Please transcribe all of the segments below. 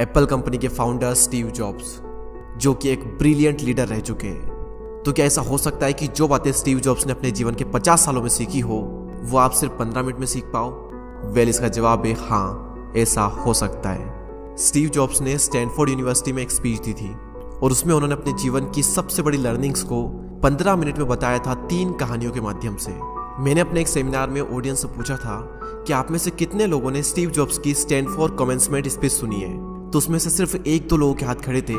Apple company के founder Steve jobs, जो कि एक ब्रिलियंट लीडर रह चुके हैं। तो क्या ऐसा हो सकता है कि जो बातें स्टीव जॉब्स ने अपने जीवन के 50 सालों में सीखी हो वो आप सिर्फ 15 मिनट में सीख पाओ? वेल, इसका जवाब है हाँ, ऐसा हो सकता है। स्टीव जॉब्स ने स्टैनफोर्ड यूनिवर्सिटी में एक स्पीच दी थी और उसमें उन्होंने अपने जीवन की सबसे बड़ी लर्निंग्स को 15 मिनट में बताया था 3 कहानियों के माध्यम से। मैंने अपने एक सेमिनार में ऑडियंस से पूछा था कि आप में से कितने लोगों ने स्टीव जॉब्स की स्टैनफोर्ड कमेंसमेंट स्पीच सुनी है। तो उसमें से सिर्फ 1-2 लोगों के हाथ खड़े थे,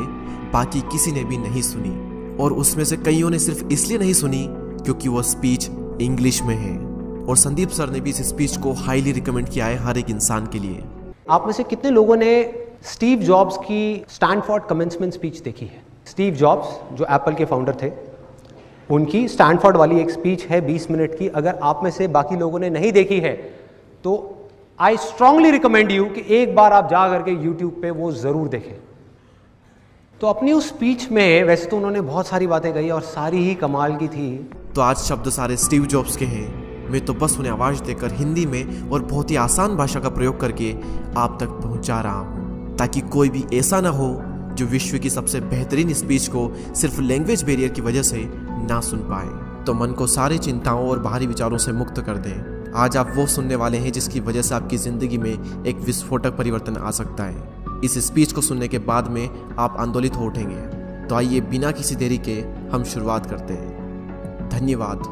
बाकी किसी ने भी नहीं सुनी। और उसमें से कईयों ने सिर्फ इसलिए नहीं सुनी क्योंकि वो स्पीच इंग्लिश में है। और संदीप सर ने भी इस स्पीच को हाईली रिकमेंड किया है हर एक इंसान के लिए। आप में से कितने लोगों ने स्टीव जॉब्स की स्टैनफोर्ड कमेंसमेंट स्पीच देखी है? स्टीव जॉब्स जो एप्पल के फाउंडर थे, उनकी स्टैनफोर्ड वाली एक स्पीच है 20 मिनट की। अगर आप में से बाकी लोगों ने नहीं देखी है तो आई स्ट्रांगली रिकमेंड यू कि एक बार आप जा करके यूट्यूब पे वो जरूर देखें। तो अपनी उस स्पीच में वैसे तो उन्होंने बहुत सारी बातें कही और सारी ही कमाल की थी। तो आज शब्द सारे स्टीव जॉब्स के हैं। मैं तो बस उन्हें आवाज देकर हिंदी में और बहुत ही आसान भाषा का प्रयोग करके आप तक पहुंचा रहा हूं, ताकि कोई भी ऐसा ना हो जो विश्व की सबसे बेहतरीन स्पीच को सिर्फ लैंग्वेज बैरियर की वजह से ना सुन पाए। तो मन को सारी चिंताओं और बाहरी विचारों से मुक्त कर दें। आज आप वो सुनने वाले हैं जिसकी वजह से आपकी जिंदगी में एक विस्फोटक परिवर्तन आ सकता है। इस स्पीच को सुनने के बाद में आप आंदोलित हो उठेंगे। तो आइए बिना किसी देरी के हम शुरुआत करते हैं। धन्यवाद।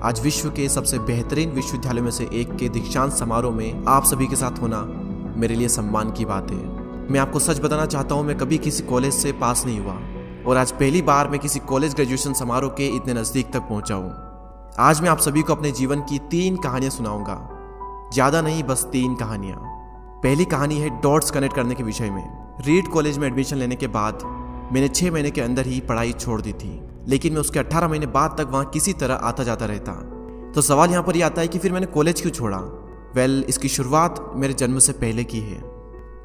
आज विश्व के सबसे बेहतरीन विश्वविद्यालय में से एक के दीक्षांत समारोह में आप सभी के साथ होना मेरे लिए सम्मान की बात है। मैं आपको सच बताना चाहता हूँ, मैं कभी किसी कॉलेज से पास नहीं हुआ और आज पहली बार मैं किसी कॉलेज ग्रेजुएशन समारोह के इतने नज़दीक तक पहुँचा हूँ। आज मैं आप सभी को अपने जीवन की 3 कहानियाँ सुनाऊंगा। ज़्यादा नहीं, बस 3 कहानियाँ। पहली कहानी है डॉट्स कनेक्ट करने के विषय में। रीड कॉलेज में एडमिशन लेने के बाद मैंने 6 महीने के अंदर ही पढ़ाई छोड़ दी थी, लेकिन मैं उसके 18 महीने बाद तक वहाँ किसी तरह आता जाता रहता। तो सवाल यहाँ पर यह आता है कि फिर मैंने कॉलेज क्यों छोड़ा? वेल, इसकी शुरुआत मेरे जन्म से पहले की है।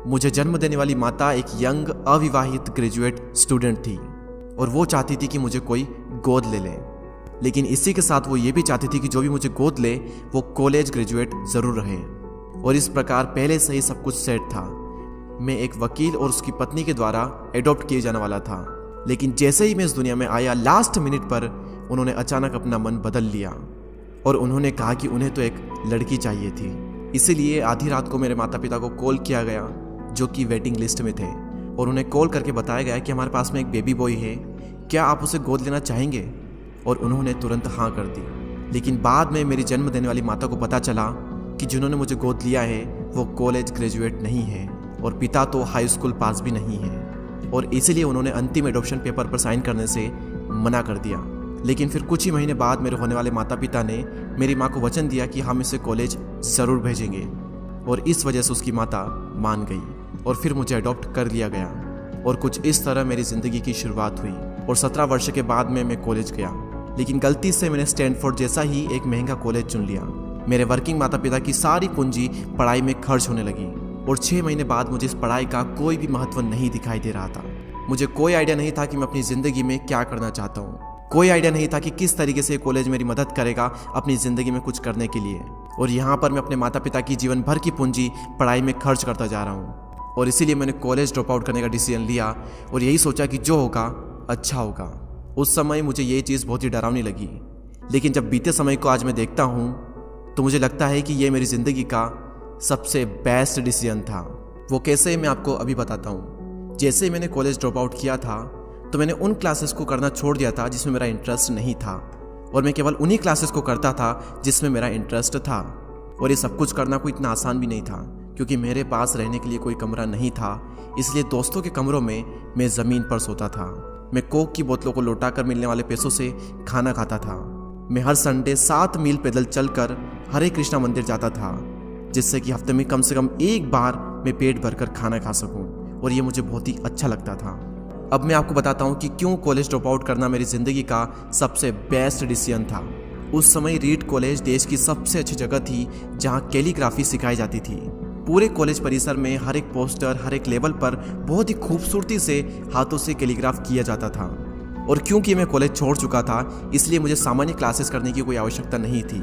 मुझे जन्म देने वाली माता एक यंग अविवाहित ग्रेजुएट स्टूडेंट थी और वो चाहती थी कि मुझे कोई गोद ले ले, लेकिन इसी के साथ वो ये भी चाहती थी कि जो भी मुझे गोद ले वो कॉलेज ग्रेजुएट ज़रूर रहे। और इस प्रकार पहले से ही सब कुछ सेट था। मैं एक वकील और उसकी पत्नी के द्वारा एडॉप्ट किए जाने वाला था, लेकिन जैसे ही मैं इस दुनिया में आया, लास्ट मिनट पर उन्होंने अचानक अपना मन बदल लिया और उन्होंने कहा कि उन्हें तो एक लड़की चाहिए थी। इसीलिए आधी रात को मेरे माता पिता को कॉल किया गया, जो कि वेटिंग लिस्ट में थे, और उन्हें कॉल करके बताया गया कि हमारे पास में एक बेबी बॉय है, क्या आप उसे गोद लेना चाहेंगे? और उन्होंने तुरंत हाँ कर दी। लेकिन बाद में मेरी जन्म देने वाली माता को पता चला कि जिन्होंने मुझे गोद लिया है वो कॉलेज ग्रेजुएट नहीं है और पिता तो हाई स्कूल पास भी नहीं है, और इसीलिए उन्होंने अंतिम एडॉप्शन पेपर पर साइन करने से मना कर दिया। लेकिन फिर कुछ ही महीने बाद मेरे होने वाले माता पिता ने मेरी माँ को वचन दिया कि हम इसे कॉलेज ज़रूर भेजेंगे, और इस वजह से उसकी माता मान गई और फिर मुझे अडॉप्ट कर लिया गया। और कुछ इस तरह मेरी ज़िंदगी की शुरुआत हुई। और 17 वर्ष के बाद में मैं कॉलेज गया, लेकिन गलती से मैंने स्टैनफोर्ड जैसा ही एक महंगा कॉलेज चुन लिया। मेरे वर्किंग माता पिता की सारी पूंजी पढ़ाई में खर्च होने लगी और 6 महीने बाद मुझे इस पढ़ाई का कोई भी महत्व नहीं दिखाई दे रहा था। मुझे कोई आइडिया नहीं था कि मैं अपनी ज़िंदगी में क्या करना चाहता हूँ। कोई आइडिया नहीं था कि किस तरीके से कॉलेज मेरी मदद करेगा अपनी ज़िंदगी में कुछ करने के लिए। और यहाँ पर मैं अपने माता पिता की जीवन भर की पूंजी पढ़ाई में खर्च करता जा रहा हूँ। और इसीलिए मैंने कॉलेज ड्रॉप आउट करने का डिसीजन लिया और यही सोचा कि जो होगा अच्छा होगा। उस समय मुझे ये चीज़ बहुत ही डरावनी लगी, लेकिन जब बीते समय को आज मैं देखता हूँ तो मुझे लगता है कि ये मेरी ज़िंदगी का सबसे बेस्ट डिसीजन था। वो कैसे, मैं आपको अभी बताता हूँ। जैसे ही मैंने कॉलेज ड्रॉप आउट किया था तो मैंने उन क्लासेस को करना छोड़ दिया था जिसमें मेरा इंटरेस्ट नहीं था, और मैं केवल उन्हीं क्लासेस को करता था जिसमें मेरा इंटरेस्ट था। और ये सब कुछ करना कोई इतना आसान भी नहीं था, क्योंकि मेरे पास रहने के लिए कोई कमरा नहीं था। इसलिए दोस्तों के कमरों में मैं ज़मीन पर सोता था। मैं कोक की बोतलों को लौटा कर मिलने वाले पैसों से खाना खाता था। मैं हर संडे 7 मील पैदल चलकर हरे कृष्णा मंदिर जाता था, जिससे कि हफ्ते में कम से कम एक बार मैं पेट भरकर खाना खा सकूं, और ये मुझे बहुत ही अच्छा लगता था। अब मैं आपको बताता हूँ कि क्यों कॉलेज ड्रॉप आउट करना मेरी ज़िंदगी का सबसे बेस्ट डिसीजन था। उस समय रीड कॉलेज देश की सबसे अच्छी जगह थी जहाँ कैलीग्राफी सिखाई जाती थी। पूरे कॉलेज परिसर में हर एक पोस्टर, हर एक लेवल पर बहुत ही खूबसूरती से हाथों से कैलीग्राफ किया जाता था। और क्योंकि मैं कॉलेज छोड़ चुका था, इसलिए मुझे सामान्य क्लासेस करने की कोई आवश्यकता नहीं थी।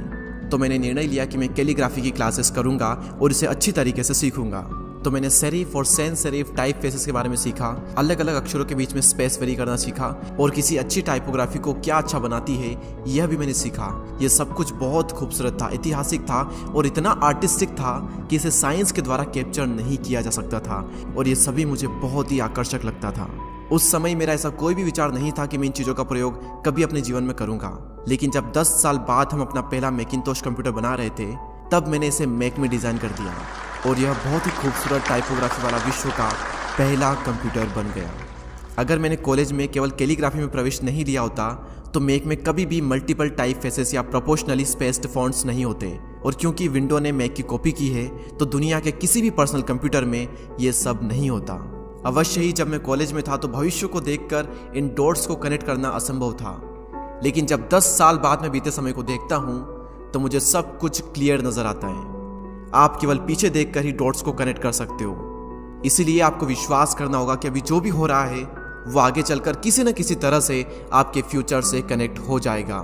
तो मैंने निर्णय लिया कि मैं कैलीग्राफी की क्लासेस करूंगा और इसे अच्छी तरीके से सीखूंगा। तो मैंने सेरिफ और सैंस सेरिफ टाइप फेसेस के बारे में सीखा, अलग अलग अक्षरों के बीच में स्पेस वेरी करना सीखा, और किसी अच्छी टाइपोग्राफी को क्या अच्छा बनाती है यह भी मैंने सीखा। यह सब कुछ बहुत खूबसूरत था, ऐतिहासिक था और इतना आर्टिस्टिक था कि इसे साइंस के द्वारा कैप्चर नहीं किया जा सकता था, और ये सभी मुझे बहुत ही आकर्षक लगता था। उस समय मेरा ऐसा कोई भी विचार नहीं था कि मैं इन चीज़ों का प्रयोग कभी अपने जीवन में करूंगा, लेकिन जब 10 साल बाद हम अपना पहला मैकिंटोश कंप्यूटर बना रहे थे तब मैंने इसे मैक में डिज़ाइन कर दिया, और यह बहुत ही खूबसूरत टाइपोग्राफी वाला विश्व का पहला कंप्यूटर बन गया। अगर मैंने कॉलेज में केवल कैलीग्राफी में प्रवेश नहीं लिया होता तो मैक में कभी भी मल्टीपल टाइप फेसेस या प्रोपोर्शनली स्पेस्ड फॉन्ट्स नहीं होते, और क्योंकि विंडो ने मैक की कॉपी की है तो दुनिया के किसी भी पर्सनल कंप्यूटर में ये सब नहीं होता। अवश्य ही जब मैं कॉलेज में था तो भविष्य को देखकर इन डॉट्स को कनेक्ट करना असंभव था, लेकिन जब 10 साल बाद में बीते समय को देखता हूँ तो मुझे सब कुछ क्लियर नजर आता है। आप केवल पीछे देखकर ही डॉट्स को कनेक्ट कर सकते हो, इसीलिए आपको विश्वास करना होगा कि अभी जो भी हो रहा है वो आगे चलकर किसी न किसी तरह से आपके फ्यूचर से कनेक्ट हो जाएगा।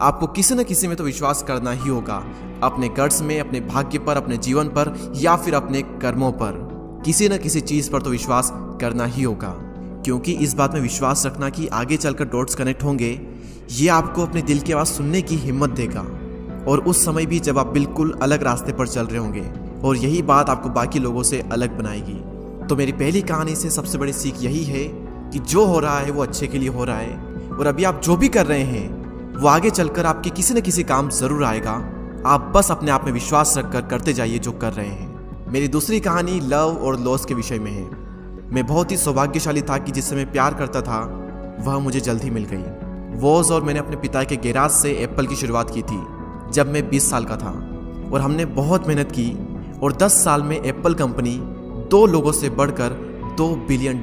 आपको किसी न किसी में तो विश्वास करना ही होगा, अपने गट्स में, अपने भाग्य पर, अपने जीवन पर या फिर अपने कर्मों पर। किसी न किसी चीज पर तो विश्वास करना ही होगा, क्योंकि इस बात में विश्वास रखना कि आगे चलकर डॉट्स कनेक्ट होंगे, ये आपको अपने दिल की आवाज सुनने की हिम्मत देगा, और उस समय भी जब आप बिल्कुल अलग रास्ते पर चल रहे होंगे, और यही बात आपको बाकी लोगों से अलग बनाएगी। तो मेरी पहली कहानी से सबसे बड़ी सीख यही है कि जो हो रहा है वो अच्छे के लिए हो रहा है, और अभी आप जो भी कर रहे हैं वो आगे चलकर आपके किसी न किसी काम जरूर आएगा। आप बस अपने आप में विश्वास रखकर करते जाइए जो कर रहे हैं। मेरी दूसरी कहानी लव और लॉस के विषय में है। मैं बहुत ही सौभाग्यशाली था कि जिससे मैं प्यार करता था वह मुझे जल्द ही मिल गई। वॉज और मैंने अपने पिता के गैराज से एप्पल की शुरुआत की थी जब मैं 20 साल का था, और हमने बहुत मेहनत की, और 10 साल में एप्पल कंपनी 2 लोगों से बढ़कर $2 बिलियन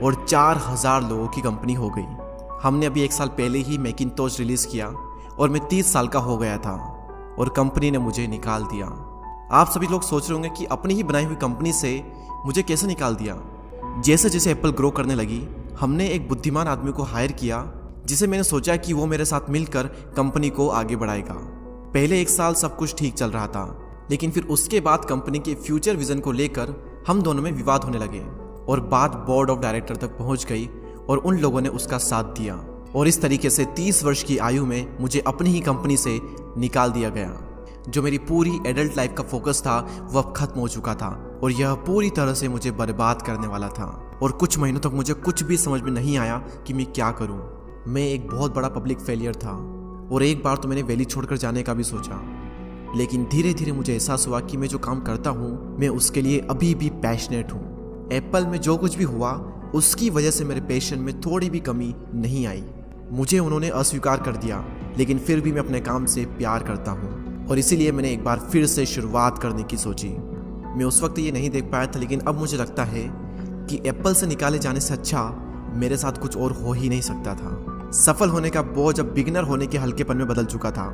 और 4000 लोगों की कंपनी हो गई। हमने अभी 1 साल पहले ही मैकिंटोश रिलीज किया और मैं 30 साल का हो गया था, और कंपनी ने मुझे निकाल दिया। आप सभी लोग सोच रहे होंगे कि अपनी ही बनाई हुई कंपनी से मुझे कैसे निकाल दिया। जैसे जैसे एप्पल ग्रो करने लगी, हमने एक बुद्धिमान आदमी को हायर किया जिसे मैंने सोचा कि वो मेरे साथ मिलकर कंपनी को आगे बढ़ाएगा। पहले 1 साल सब कुछ ठीक चल रहा था, लेकिन फिर उसके बाद कंपनी के फ्यूचर विजन को लेकर हम दोनों में विवाद होने लगे, और बात बोर्ड ऑफ डायरेक्टर तक पहुंच गई, और उन लोगों ने उसका साथ दिया, और इस तरीके से 30 वर्ष की आयु में मुझे अपनी ही कंपनी से निकाल दिया गया। जो मेरी पूरी एडल्ट लाइफ का फोकस था वह अब खत्म हो चुका था, और यह पूरी तरह से मुझे बर्बाद करने वाला था, और कुछ महीनों तक मुझे कुछ भी समझ में नहीं आया कि मैं क्या करूं। मैं एक बहुत बड़ा पब्लिक फेलियर था, और एक बार तो मैंने वैली छोड़कर जाने का भी सोचा, लेकिन धीरे धीरे मुझे एहसास हुआ कि मैं जो काम करता हूँ मैं उसके लिए अभी भी पैशनेट हूँ। एप्पल में जो कुछ भी हुआ उसकी वजह से मेरे पैशन में थोड़ी भी कमी नहीं आई। मुझे उन्होंने अस्वीकार कर दिया, लेकिन फिर भी मैं अपने काम से प्यार करता हूँ, और इसीलिए मैंने एक बार फिर से शुरुआत करने की सोची। मैं उस वक्त ये नहीं देख पाया था, लेकिन अब मुझे लगता है कि एप्पल से निकाले जाने से अच्छा मेरे साथ कुछ और हो ही नहीं सकता था। सफल होने का बोझ अब बिगिनर होने के हल्केपन में बदल चुका था।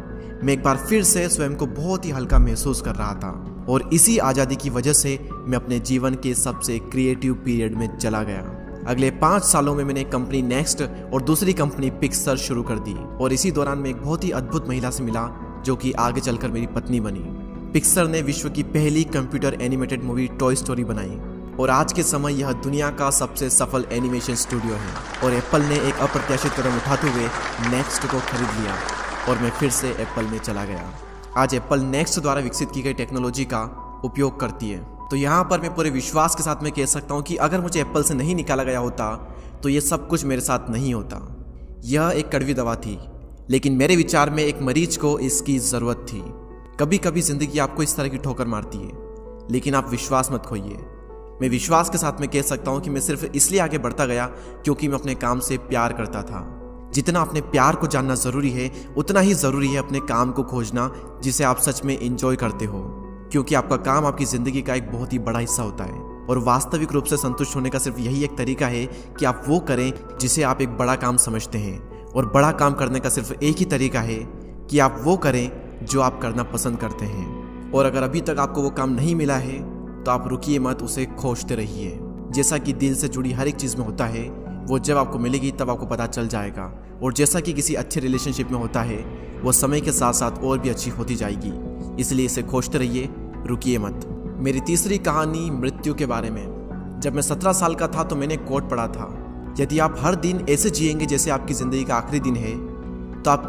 मैं एक बार फिर से स्वयं को बहुत ही हल्का महसूस कर रहा था, और इसी आज़ादी की वजह से मैं अपने जीवन के सबसे क्रिएटिव पीरियड में चला गया। अगले 5 सालों में मैंने कंपनी नेक्स्ट और दूसरी कंपनी पिक्सर शुरू कर दी, और इसी दौरान मैं एक बहुत ही अद्भुत महिला से मिला जो कि आगे चलकर मेरी पत्नी बनी। पिक्सर ने विश्व की पहली computer animated movie toy story बनाई, और आज के समय यह दुनिया का सबसे सफल एनिमेशन स्टूडियो है। और एप्पल ने एक अप्रत्याशित कदम उठाते हुए नेक्स्ट को खरीद लिया, और मैं फिर से एप्पल में चला गया। आज एप्पल नेक्स्ट द्वारा विकसित की गई टेक्नोलॉजी का उपयोग करती है। तो यहाँ पर मैं पूरे विश्वास के साथ में कह सकता हूँ कि अगर मुझे एप्पल से नहीं निकाला गया होता तो ये सब कुछ मेरे साथ नहीं होता। यह एक कड़वी दवा थी, लेकिन मेरे विचार में एक मरीज को इसकी ज़रूरत थी। कभी कभी ज़िंदगी आपको इस तरह की ठोकर मारती है, लेकिन आप विश्वास मत खोइए। मैं विश्वास के साथ में कह सकता हूँ कि मैं सिर्फ इसलिए आगे बढ़ता गया क्योंकि मैं अपने काम से प्यार करता था। जितना अपने प्यार को जानना ज़रूरी है, उतना ही ज़रूरी है अपने काम को खोजना जिसे आप सच में एंजॉय करते हो, क्योंकि आपका काम आपकी ज़िंदगी का एक बहुत ही बड़ा हिस्सा होता है। और वास्तविक रूप से संतुष्ट होने का सिर्फ यही एक तरीका है कि आप वो करें जिसे आप एक बड़ा काम समझते हैं, और बड़ा काम करने का सिर्फ एक ही तरीका है कि आप वो करें जो आप करना पसंद करते हैं। और अगर अभी तक आपको वो काम नहीं मिला है तो आप रुकिए मत, उसे खोजते रहिए। जैसा कि दिल से जुड़ी हर एक चीज़ में होता है, वो जब आपको मिलेगी तब आपको पता चल जाएगा। और जैसा कि किसी अच्छे रिलेशनशिप में होता है, वो समय के साथ साथ और भी अच्छी होती जाएगी। इसलिए इसे खोजते रहिए, रुकिए मत। मेरी तीसरी कहानी मृत्यु के बारे में। जब मैं 17 साल का था तो मैंने कोट पढ़ा था, यदि आप हर दिन ऐसे जिएंगे जैसे आपकी ज़िंदगी का आखिरी दिन है